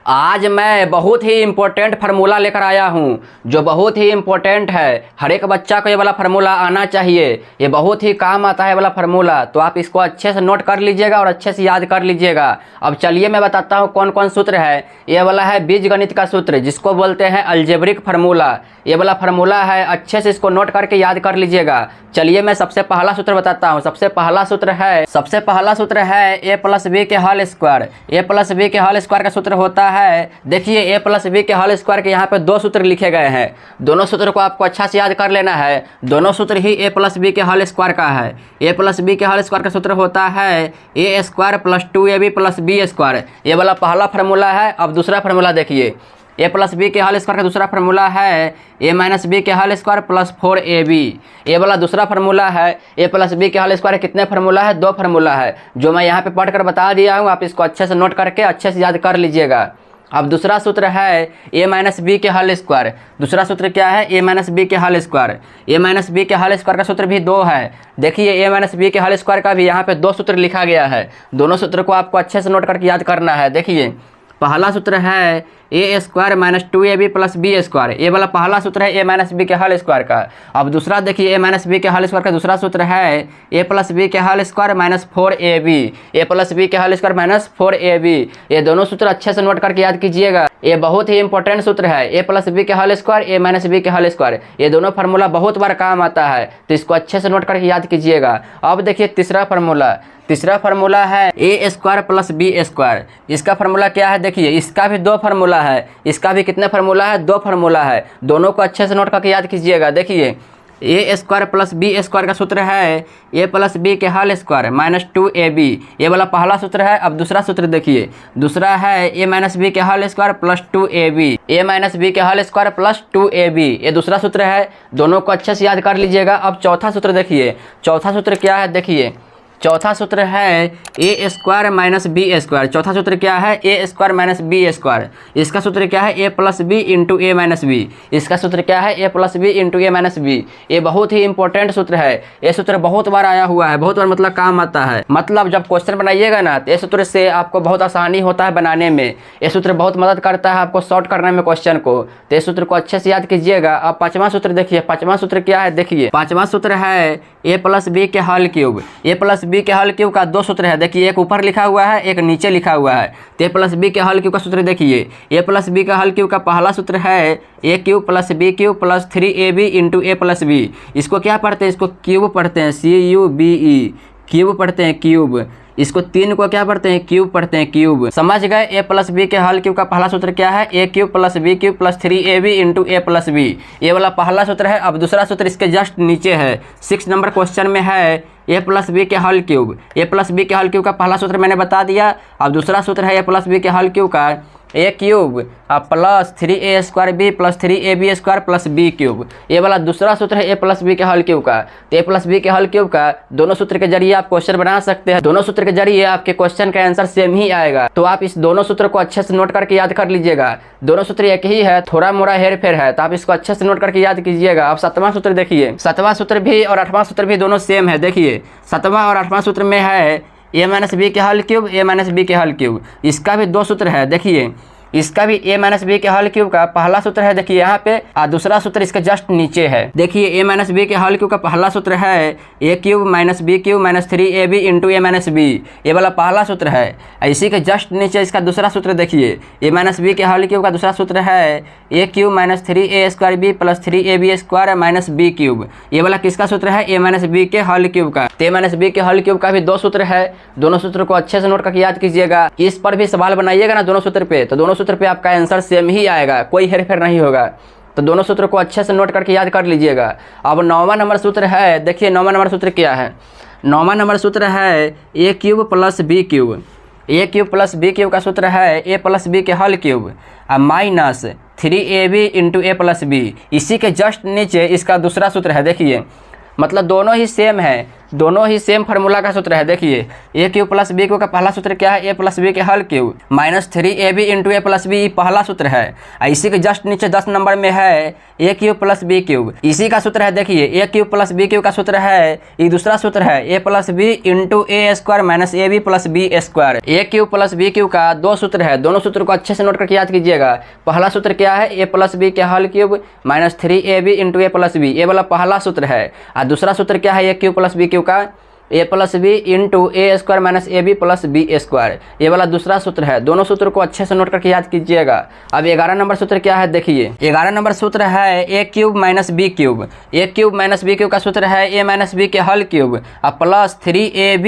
आज मैं बहुत ही इम्पोर्टेंट फार्मूला लेकर आया हूँ जो बहुत ही इम्पोर्टेंट है। हर एक बच्चा को ये वाला फार्मूला आना चाहिए। ये बहुत ही काम आता है वाला फार्मूला, तो आप इसको अच्छे से नोट कर लीजिएगा और अच्छे से याद कर लीजिएगा। अब चलिए मैं बताता हूँ कौन कौन सूत्र है। ये वाला है बीजगणित का सूत्र जिसको बोलते हैं अलजेब्रिक फार्मूला। ये वाला फार्मूला है, अच्छे से इसको नोट करके याद कर लीजिएगा। चलिए मैं सबसे पहला सूत्र बताता हूँ। सबसे पहला सूत्र है ए प्लस बी के whole square. A plus B के होल स्क्वायर का सूत्र होता है, देखिए ए प्लस बी के होल स्क्वायर के यहाँ पे दो सूत्र लिखे गए हैं। दोनों सूत्र को आपको अच्छा से याद कर लेना है। दोनों सूत्र ही ए प्लस बी के होल स्क्वायर का है। ए प्लस बी के होल स्क्वायर का सूत्र होता है A square plus 2ab plus B square. ये वाला पहला फार्मूला है। अब दूसरा फार्मूला देखिए, ए प्लस बी के होल स्क्वायर का दूसरा फार्मूला है ए माइनस बी के होल स्क्वायर प्लस 4ab। ये वाला दूसरा फार्मूला है। ए प्लस बी के होल स्क्वायर कितने फार्मूला है? दो फार्मूला है जो मैं यहाँ पे पढ़ कर बता दिया हूँ। आप इसको अच्छे से नोट करके अच्छे से याद कर लीजिएगा। अब दूसरा सूत्र है ए माइनस बी के होल स्क्वायर। दूसरा सूत्र क्या है? ए माइनस बी के होल स्क्वायर। ए माइनस बी के होल स्क्वायर का सूत्र भी दो है। देखिए ए माइनस बी के होल स्क्वायर का भी यहाँ पे दो सूत्र लिखा गया है। दोनों सूत्र को आपको अच्छे से नोट करके याद करना है। देखिए पहला सूत्र है A square minus 2ab plus B square. ये वाला पहला सूत्र है ए माइनस बी के होल स्क्वायर का। अब दूसरा देखिए ए माइनस बी के होल स्क्वायर का दूसरा सूत्र है ए प्लस बी के whole square minus 4ab। A plus B के होल स्क्वायर माइनस 4ab। ये दोनों सूत्र अच्छे से नोट करके याद कीजिएगा। ये बहुत ही इंपॉर्टेंट सूत्र है। ए प्लस बी के होल स्क्वायर ए माइनस बी के होल स्क्वायर, ये दोनों फार्मूला बहुत बार काम आता है, तो इसको अच्छे से नोट करके याद कीजिएगा। अब देखिए तीसरा फार्मूला है A square plus B square. इसका फार्मूला क्या है? देखिए इसका भी दो फार्मूला है। इसका भी कितने फार्मूला है? दो फार्मूला है। दोनों को अच्छे से नोट करके याद कीजिएगा। देखिए ए स्क्वायर प्लस बी स्क्वायर का सूत्र है ए प्लस बी के होल स्क्वायर माइनस 2ab। ये वाला पहला सूत्र है। अब दूसरा सूत्र देखिए, दूसरा है ए माइनस बी के होल स्क्वायर प्लस 2ab। ए माइनस बी के होल स्क्वायर प्लस 2ab, ये दूसरा सूत्र है। दोनों को अच्छे से याद कर लीजिएगा। अब चौथा सूत्र देखिए, चौथा सूत्र क्या है? देखिए चौथा सूत्र है A square minus B square. चौथा सूत्र क्या है? A square minus B square. इसका सूत्र क्या है? A plus B into A minus B. इसका सूत्र क्या है? A plus B into A minus B. ये बहुत ही इंपॉर्टेंट सूत्र है। ये सूत्र बहुत बार आया हुआ है, बहुत बार मतलब काम आता है। मतलब जब क्वेश्चन बनाइएगा ना तो ये सूत्र से आपको बहुत आसानी होता है बनाने में। ये सूत्र बहुत मदद करता है आपको शॉर्ट करने में क्वेश्चन को, तो ये सूत्र को अच्छे से याद कीजिएगा। अब पाँचवां सूत्र देखिए, पाँचवां सूत्र क्या है? देखिए पाँचवां सूत्र है ए प्लस बी के होल क्यूब। ए प्लस बी के होल क्यूब का दो सूत्र है। देखिए एक ऊपर लिखा हुआ है, एक नीचे लिखा हुआ है। तो ए प्लस बी के होल क्यूब का सूत्र देखिए, ए प्लस बी का होल क्यूब का पहला सूत्र है A cube plus B cube plus 3ab into A plus B. इसको क्या पढ़ते हैं? इसको क्यूब पढ़ते हैं, CUBE, क्यूब पढ़ते हैं क्यूब। इसको तीन को क्या पढ़ते हैं? क्यूब पढ़ते हैं क्यूब। समझ गए? ए प्लस बी के होल क्यूब का पहला सूत्र क्या है? A cube plus B cube plus 3ab into A plus B. ये वाला पहला सूत्र है। अब दूसरा सूत्र इसके जस्ट नीचे है, 6 नंबर क्वेश्चन में है ए प्लस बी के होल क्यूब। ए प्लस बी के होल क्यूब का पहला सूत्र मैंने बता दिया। अब दूसरा सूत्र है ए प्लस बी के होल क्यूब का A cube plus 3a square B plus 3ab square plus B cube. ये वाला दूसरा सूत्र है ए प्लस बी के होल क्यूब का। तो ए प्लस बी के होल क्यूब का दोनों सूत्र के जरिए आप क्वेश्चन बना सकते हैं। दोनों सूत्र के जरिए आपके क्वेश्चन का आंसर सेम ही आएगा। तो आप इस दोनों सूत्र को अच्छे से नोट करके याद कर लीजिएगा। दोनों सूत्र एक ही है, थोड़ा मोड़ा हेर फेर है, तो आप इसको अच्छे से नोट करके याद कीजिएगा। अब सातवां सूत्र देखिए, सातवां सूत्र भी और आठवां सूत्र भी दोनों सेम है। देखिए सातवां और आठवां सूत्र में है ए माइनस बी के होल क्यूब, ए माइनस बी के होल क्यूब। इसका भी दो सूत्र है। देखिए इसका भी ए माइनस बी के होल क्यूब का पहला सूत्र है, देखिए यहाँ पे, और दूसरा सूत्र इसके जस्ट नीचे है। देखिए ए माइनस बी के होल क्यूब का पहला सूत्र है A cube minus B cube minus 3ab into A minus B. ये वाला पहला सूत्र है। इसी के जस्ट नीचे इसका दूसरा सूत्र देखिए, ए माइनस बी के होल क्यूब का दूसरा सूत्र है A cube minus 3a square B plus 3ab square minus B cube. ये वाला किसका सूत्र है? ए माइनस बी के होल क्यूब का। ए माइनस बी के होल क्यूब का भी दो सूत्र है। दोनों सूत्र को अच्छे से नोट करके याद कीजिएगा। इस पर भी सवाल बनाइएगा ना दोनों सूत्र पे, तो दोनों सूत्र पे आपका आंसर सेम ही आएगा, कोई हेर फेर नहीं होगा। तो दोनों सूत्र को अच्छे से नोट करके याद कर लीजिएगा। अब 9वां नंबर सूत्र है। देखिए 9वां नंबर सूत्र क्या है? 9वां नंबर सूत्र है A cube plus B cube. A cube plus B cube का सूत्र है ए प्लस बी के whole cube minus 3ab into A plus B. इसी के जस्ट नीचे इसका दूसरा सूत्र है। देखिए मतलब दोनों ही सेम है। दोनों ही सेम फार्मूला का सूत्र है। देखिए A cube plus B cube का पहला सूत्र क्या है, ए प्लस बी के हल cube minus 3ab into A plus B पहला सूत्र है। इसी के जस्ट नीचे 10 नंबर में है A cube plus B cube, इसी का सूत्र है। देखिए A cube plus B cube का सूत्र है, ये दूसरा सूत्र है A plus B into A square minus A B plus B square. A cube plus B cube का दो सूत्र है, दोनों सूत्र को अच्छे से नोट करके याद कीजिएगा। पहला सूत्र क्या है, ए प्लस बी के हल cube minus 3ab into A plus B, ये वाला पहला सूत्र है। और दूसरा सूत्र क्या है A cube plus B cube का, A plus B into A square minus A B plus B square, ये वाला दूसरा सूत्र है। दोनों सूत्र को अच्छे से नोट करके याद कीजिएगा। अब 11 नंबर सूत्र क्या है, देखिए 11 नंबर सूत्र है A cube minus B cube. A cube minus B cube का सूत्र है ए माइनस बी के हल क्यूब और plus 3ab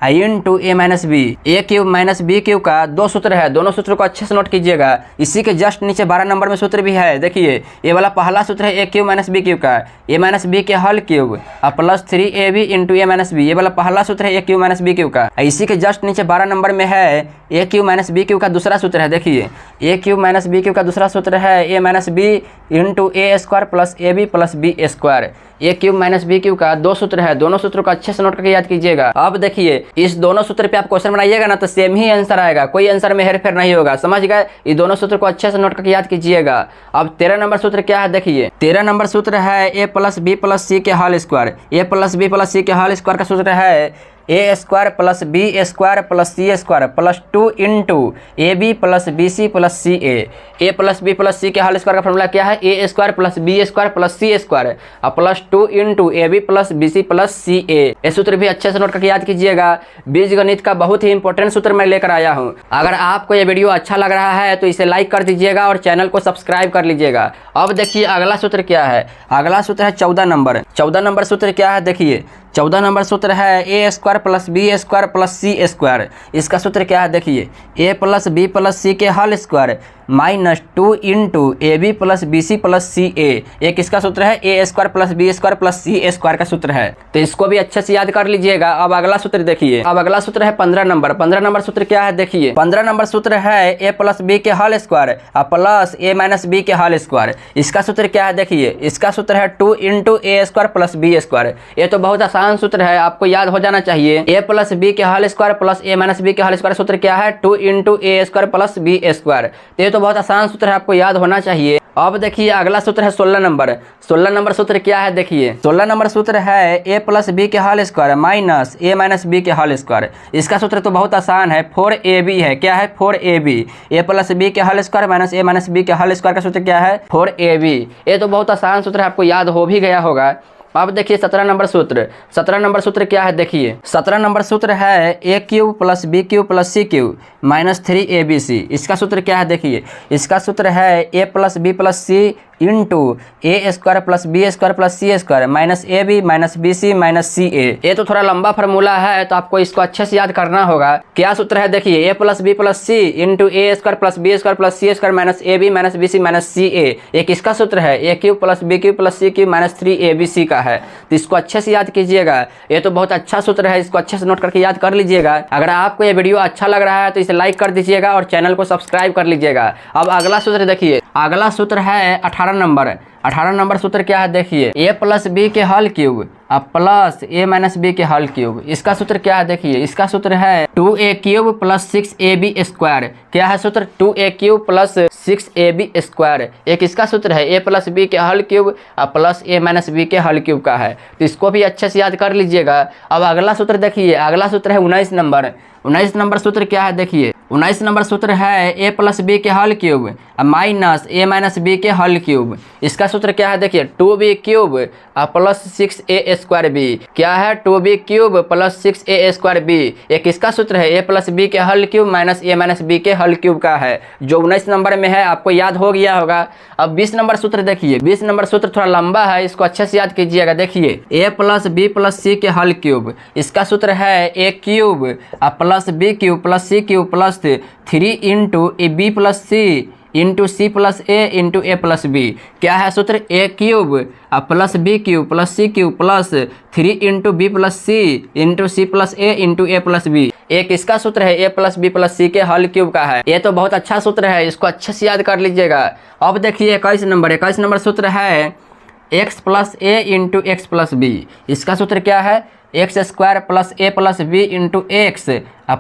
into A minus B. A cube minus B cube का दो सूत्र है, दोनों सूत्रों को अच्छे से नोट कीजिएगा। इसी के जस्ट नीचे 12 नंबर में सूत्र भी है। देखिए ये वाला पहला सूत्र है A cube minus B cube का, ए माइनस बी के हल क्यूब और plus 3ab into A minus B, ये वाला पहला सूत्र है A cube minus B cube का। इसी के जस्ट नीचे 12 नंबर में है A cube minus B cube का दूसरा सूत्र है। देखिए A cube minus B cube का दूसरा सूत्र है A minus B into A square plus A B plus B square. A cube minus B cube का दो सूत्र है, दोनों सूत्रों को अच्छे से नोट करके याद कीजिएगा। अब देखिए इस दोनों सूत्र पे आप क्वेश्चन बनाइएगा ना तो सेम ही आंसर आएगा, कोई आंसर में हेरफेर नहीं होगा। समझ गए, ये दोनों सूत्र को अच्छे से नोट करके याद कीजिएगा। अब 13 नंबर सूत्र क्या है, देखिए 13 नंबर सूत्र है A plus B plus C के whole square. A plus B plus C के हल स्क्वायर का सूत्र है A square plus B square plus C square plus 2 into A B plus B C plus C A. A plus B plus C के whole square का formula क्या है, A square plus B square plus C square और plus 2 into A B plus B C plus C A. ये सूत्र भी अच्छे से नोट करके याद कीजिएगा। बीजगणित का बहुत ही इंपॉर्टेंट सूत्र मैं लेकर आया हूँ। अगर आपको ये वीडियो अच्छा लग रहा है तो इसे लाइक कर दीजिएगा और चैनल को सब्सक्राइब कर लीजिएगा। अब देखिए अगला सूत्र क्या है, अगला सूत्र है 14 नंबर। 14 नंबर सूत्र क्या है, देखिए 14 नंबर सूत्र है A square plus B square plus C square. इसका सूत्र क्या है, देखिए A plus B plus C के whole square minus 2 into A B plus B C plus C A. एक इसका सूत्र है A square plus B square plus C square का सूत्र है, तो इसको भी अच्छे से याद कर लीजिएगा। अब अगला सूत्र देखिए, अब अगला सूत्र है 15 नंबर। 15 नंबर सूत्र क्या है, देखिए 15 नंबर सूत्र है ए प्लस बी के हल स्क्वायर और प्लस ए माइनस बी के हल स्क्वायर। इसका सूत्र क्या है, देखिए इसका सूत्र है 2 into A square plus B square. ये तो बहुत आसान सूत्र है, आपको याद हो जाना चाहिए। ए प्लस बी के हल स्क्वायर प्लस ए माइनस बी के हल स्क्वायर सूत्र क्या है, 2 into A square plus B square. तो ये तो बहुत आसान सूत्र है, आपको याद होना चाहिए। अब देखिए अगला सूत्र है 16 नंबर। 16 नंबर सूत्र क्या है, देखिए 16 नंबर सूत्र है ए प्लस बी के हल स्क्वायर माइनस ए माइनस बी के हल स्क्वायर। इसका सूत्र तो बहुत आसान है, 4ab है। क्या है, 4ab। ए प्लस बी के हल स्क्वायर माइनस ए माइनस बी के हल स्क्वायर का सूत्र क्या है, 4ab। ये तो बहुत आसान सूत्र है, आपको याद हो भी गया होगा। अब देखिए 17 नंबर सूत्र। 17 नंबर सूत्र क्या है, देखिए 17 नंबर सूत्र है A cube plus B cube plus C cube minus 3abc। इसका सूत्र क्या है, देखिए इसका सूत्र है A plus B plus C into A square plus B square plus C square minus A B minus B C minus C A. ये तो थोड़ा लंबा फार्मूला है, तो आपको इसको अच्छे से याद करना होगा। क्या सूत्र है, देखिए A plus B plus C into A square plus B square plus C square minus A B minus B C minus C A. एक इसका सूत्र है A cube plus B cube plus C cube minus 3abc का है, तो इसको अच्छे से याद कीजिएगा। ये तो बहुत अच्छा सूत्र है, इसको अच्छे से नोट करके याद कर लीजिएगा। अगर आपको ये वीडियो अच्छा लग रहा है तो इसे लाइक कर दीजिएगा और चैनल को सब्सक्राइब कर लीजिएगा। अब अगला सूत्र देखिए, अगला सूत्र है 18 नंबर। 18 नंबर सूत्र क्या है, देखिए ए प्लस बी के हल क्यूब और प्लस ए माइनस बी के हल क्यूब। इसका सूत्र क्या है, देखिए इसका सूत्र है 2a cube plus 6ab square. क्या है सूत्र, 2a cube plus 6ab square. एक इसका सूत्र है ए प्लस बी के हल क्यूब और प्लस ए माइनस बी के हल क्यूब का है, तो इसको भी अच्छे से याद कर लीजिएगा। अब अगला सूत्र देखिए, अगला सूत्र है 19 नंबर। 19 नंबर सूत्र क्या है, देखिए 19 नंबर सूत्र है ए प्लस बी के हल क्यूब माइनस ए माइनस बी के हल क्यूब। इसका सूत्र क्या है, देखिए 2b cube plus 6a square B. क्या है, 2b cube plus 6a square B. एक इसका सूत्र है ए प्लस बी के हल क्यूब माइनस ए माइनस बी के हल क्यूब का है, जो 19 नंबर में है, आपको याद हो गया होगा। अब 20 नंबर सूत्र देखिए, 20 नंबर सूत्र थोड़ा लंबा है, इसको अच्छे से याद कीजिएगा। देखिए A plus B plus C के हल क्यूब। इसका सूत्र है A cube plus B cube plus C cube plus 3 into A B plus C into C plus A into A plus B. क्या है सूत्र, A cube plus B cube plus C cube plus 3 into B plus C into C plus A into A plus B. एक इसका सूत्र है A plus B plus C के हल cube का है। ये तो बहुत अच्छा सूत्र है, इसको अच्छे से याद कर लीजिएगा। अब देखिए 21 नंबर। 21 नंबर सूत्र है x plus A into x plus B. इसका सूत्र क्या है, x square plus A plus B into x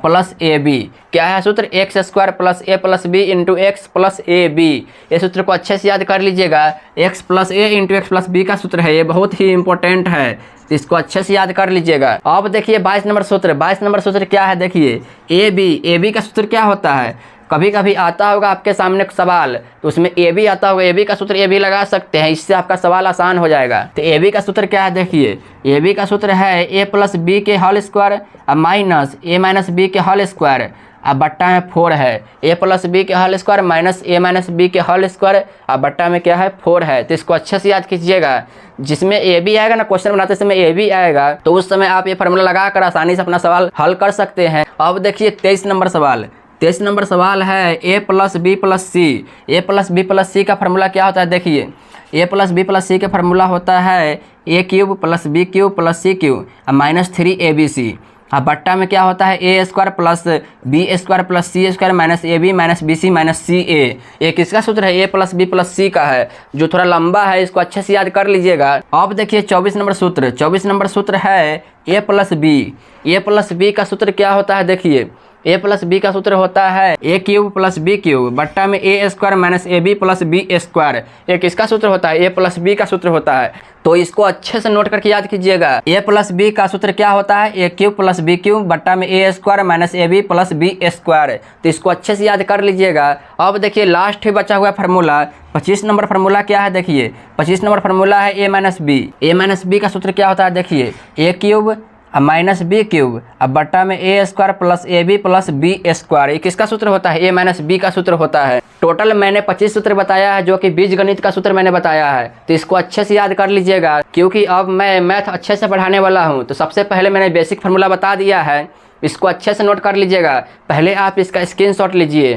plus A B. क्या है सूत्र? X square plus A plus B into x plus A B. ये सूत्र को अच्छे से याद कर लीजिएगा। X plus A into x plus B का सूत्र है, ये बहुत ही इंपॉर्टेंट है, तो इसको अच्छे से याद कर लीजिएगा। अब देखिए 22 नंबर सूत्र। 22 नंबर सूत्र क्या है? देखिए ए बी का सूत्र क्या होता है? कभी कभी आता होगा आपके सामने सवाल, तो उसमें ए बी आता होगा, ए बी का सूत्र ए बी लगा सकते हैं, इससे आपका सवाल आसान हो जाएगा। तो ए बी का सूत्र क्या है? देखिए ए बी का सूत्र है ए प्लस बी के होल स्क्वायर माइनस ए माइनस बी के होल स्क्वायर अब बट्टा में 4 है। ए प्लस बी के होल स्क्वायर माइनस ए माइनस बी के होल स्क्वायर अब बट्टा में क्या है? 4 है। तो इसको अच्छे से याद कीजिएगा। जिसमें ए बी आएगा ना, क्वेश्चन बनाते समय ए बी आएगा, तो उस समय आप ये फार्मूला लगाकर आसानी से अपना सवाल हल कर सकते हैं। अब देखिए 23 नंबर सवाल। 23 नंबर सवाल है A plus B plus C. A plus B plus C का फार्मूला क्या होता है? देखिए A plus B plus C का फार्मूला होता है A cube plus B cube plus C cube minus 3 A B C. अब बट्टा में क्या होता है? A square plus B square plus C square minus A B minus B C minus C A. ये किसका सूत्र है? A plus B plus C का है, जो थोड़ा लंबा है, इसको अच्छे से याद कर लीजिएगा। अब देखिए 24 नंबर सूत्र। 24 नंबर सूत्र है A plus B. A plus B का सूत्र क्या होता है? देखिए ए प्लस बी का सूत्र होता है A cube plus B cube बट्टा में A square minus A B plus B square. ये किसका सूत्र होता है? ए प्लस बी का सूत्र होता है, तो इसको अच्छे से नोट करके याद कीजिएगा। ए प्लस बी का सूत्र क्या होता है? A cube plus B cube बट्टा में A square minus A B plus B square. तो इसको अच्छे से याद कर लीजिएगा। अब देखिए लास्ट ही बचा हुआ फार्मूला 25 नंबर फार्मूला क्या है? देखिए 25 नंबर फार्मूला है A minus B. A minus B का सूत्र क्या होता है? देखिए A cube minus B cube अब बट्टा में A square plus A B plus B square. ये किसका सूत्र होता है? ए माइनस बी का सूत्र होता है। टोटल मैंने 25 सूत्र बताया है, जो कि बीजगणित का सूत्र मैंने बताया है, तो इसको अच्छे से याद कर लीजिएगा। क्योंकि अब मैं मैथ अच्छे से पढ़ाने वाला हूँ, तो सबसे पहले मैंने बेसिक फार्मूला बता दिया है, इसको अच्छे से नोट कर लीजिएगा। पहले आप इसका स्क्रीनशॉट लीजिए।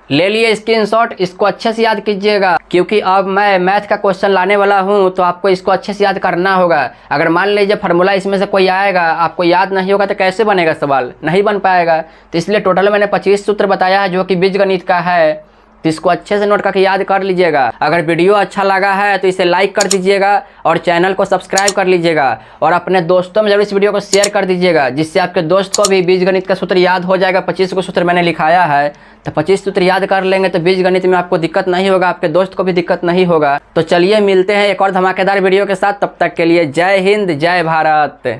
ले लिए स्क्रीनशॉट, इसको अच्छे से याद कीजिएगा। क्योंकि अब मैं मैथ का क्वेश्चन लाने वाला हूं, तो आपको इसको अच्छे से याद करना होगा। अगर मान लीजिए फार्मूला इसमें से कोई आएगा, आपको याद नहीं होगा, तो कैसे बनेगा सवाल? नहीं बन पाएगा। तो इसलिए टोटल मैंने 25 सूत्र बताया है, जो कि बीजगणित का है, तो इसको अच्छे से नोट करके याद कर लीजिएगा। अगर वीडियो अच्छा लगा है तो इसे लाइक कर दीजिएगा और चैनल को सब्सक्राइब कर लीजिएगा, और अपने दोस्तों में जरूर इस वीडियो को शेयर कर दीजिएगा, जिससे आपके दोस्त को भी बीजगणित का सूत्र याद हो जाएगा। 25 को सूत्र मैंने लिखाया है, तो 25 सूत्र याद कर लेंगे तो बीजगणित में आपको दिक्कत नहीं होगा, आपके दोस्त को भी दिक्कत नहीं होगा। तो चलिए मिलते हैं एक और धमाकेदार वीडियो के साथ। तब तक के लिए जय हिंद, जय भारत।